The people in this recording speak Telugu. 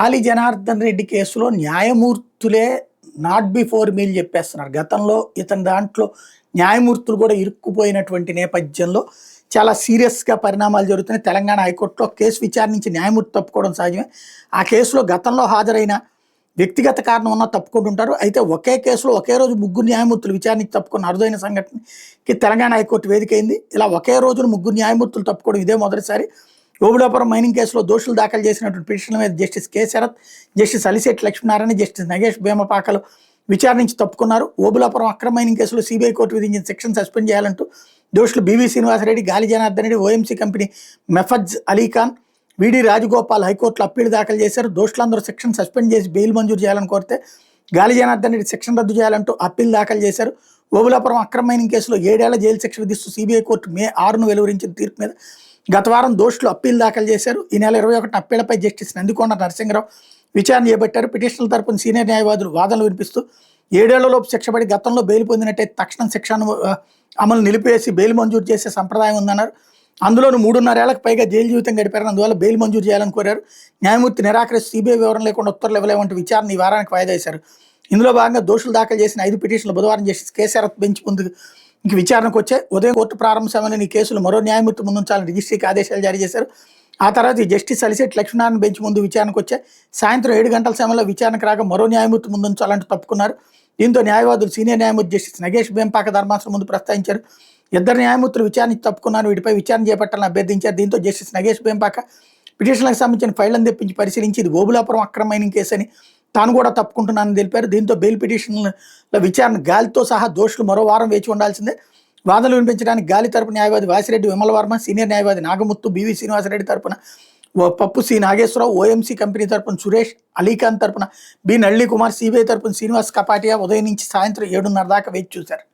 ఆలి జనార్దన్ రెడ్డి కేసులో న్యాయమూర్తులే నాట్ బిఫోర్ మీల్ చెప్పేస్తున్నారు. గతంలో ఇతని దాంట్లో న్యాయమూర్తులు కూడా ఇరుక్కుపోయినటువంటి నేపథ్యంలో చాలా సీరియస్‌గా పరిణామాలు జరుగుతున్నాయి. తెలంగాణ హైకోర్టులో కేసు విచారించి న్యాయమూర్తి తప్పుకోవడం సహజమే. ఆ కేసులో గతంలో హాజరైన వ్యక్తిగత కారణం ఉన్నా తప్పుకుంటుంటారు. అయితే ఒకే కేసులో ఒకే రోజు ముగ్గురు న్యాయమూర్తులు విచారణకి తప్పుకున్న అరుదైన సంఘటనకి తెలంగాణ హైకోర్టు వేదిక అయింది. ఇలా ఒకే రోజున ముగ్గురు న్యాయమూర్తులు తప్పుకోవడం ఇదే మొదటిసారి. ఓబుళాపురం మైనింగ్ కేసులో దోషులు దాఖలు చేసినటువంటి పిటిషన్ల మీద justice K Sharath, justice Alishetti Lakshminarayana, justice Nagesh భీమపాకలు విచారించి తప్పుకున్నారు. ఓబుళాపురం అక్రమ మైనింగ్ కేసులో సిబిఐ కోర్టు విధించిన శిక్షను సస్పెండ్ చేయాలంటూ దోషులు బివి శ్రీనివాసరెడ్డి, గాలి జనార్దన్ రెడ్డి, ఓఎంసీ కంపెనీ మెఫజ్ అలీఖాన్, విడి రాజగోపాల్ హైకోర్టులో అప్పీలు దాఖలు చేశారు. దోషులందరూ శిక్షను సస్పెండ్ చేసి బెయిల్ మంజూరు చేయాలని కోరితే గాలి జనార్దన్ రెడ్డి శిక్షను రద్దు చేయాలంటూ అప్పీలు దాఖలు చేశారు. ఓబుళాపురం అక్రమ మైనింగ్ కేసులో 7 ఏళ్ల జైలు శిక్ష విధిస్తూ సిబిఐ కోర్టు మే 6ను వెలువరించిన తీర్పు మీద గత వారం దోషులు అప్పీలు దాఖలు చేశారు. ఈ నెల 21న అప్పీలపై జస్టిస్ నందికొండ నరసింహరావు విచారణ చేపట్టారు. పిటిషన్ల తరపున సీనియర్ న్యాయవాదులు వాదనలు వినిపిస్తూ 7 ఏళ్లలోపు శిక్ష పడి గతంలో బెయిల్ పొందినట్టయితే తక్షణం శిక్షను అమలు నిలిపేసి బెయిల్ మంజూరు చేసే సంప్రదాయం ఉందన్నారు. అందులోనూ 3.5 ఏళ్లకు పైగా జైలు జీవితం గడిపారని, అందువల్ల బెయిల్ మంజూరు చేయాలని కోరారు. న్యాయమూర్తి నిరాకరిస్తూ సిబిఐ వివరణ లేకుండా ఉత్తర్వులు ఇవ్వలేమంటూ విచారణ ఈ వారానికి వాయిదా వేశారు. ఇందులో భాగంగా దోషులు దాఖలు చేసిన 5 పిటిషన్లు బుధవారం జస్టిస్ కె శరత్ బెంచ్ ముందు విచారణకు వచ్చాయి. ఉదయం కోర్టు ప్రారంభ సమయంలో ఈ కేసులు మరో న్యాయమూర్తి ముందుంచాలని రిజిస్ట్రీకి ఆదేశాలు జారీ చేశారు. ఆ తర్వాత ఈ జస్టిస్ అలిశెట్టి లక్ష్మీనారాయణ బెంచ్ ముందు విచారణకు వచ్చాయి. సాయంత్రం 7 గంటల సమయంలో విచారణకు రాక మరో న్యాయమూర్తి ముందుంచాలంటూ తప్పుకున్నారు. దీంతో న్యాయవాదులు సీనియర్ న్యాయమూర్తి జస్టిస్ నగేష్ భీమపాక ధర్మాసనం ముందు ప్రస్తావించారు. 2 న్యాయమూర్తులు విచారణ తప్పుకున్నారు. వీటిపై విచారణ చేపట్టాలని అభ్యర్థించారు. దీంతో జస్టిస్ నగేష్ భీమపాక పిటిషన్లకు సంబంధించిన ఫైళ్లను తెప్పించి పరిశీలించి ఇది ఓబుళాపురం అక్రమ మైనింగ్ కేసు అని తాను కూడా తప్పుకుంటున్నానని తెలిపారు. దీంతో బెయిల్ పిటిషన్ల విచారణ గాలితో సహా దోషులు మరో వారం వేచి ఉండాల్సిందే. వాదనలు వినిపించడానికి గాలి తరపున న్యాయవాది వాసిరెడ్డి విమల వర్మ, సీనియర్ న్యాయవాది నాగముత్తు, బివి శ్రీనివాసరెడ్డి తరపున పప్పు సి నాగేశ్వరరావు, ఓఎంసీ కంపెనీ తరపున సురేష్, అలీఖాన్ తరపున బి నళిని కుమార్, సిబిఐ తరపున శ్రీనివాస్ కపాటియా ఉదయం నుంచి సాయంత్రం 7:30 దాకా వేచి చూశారు.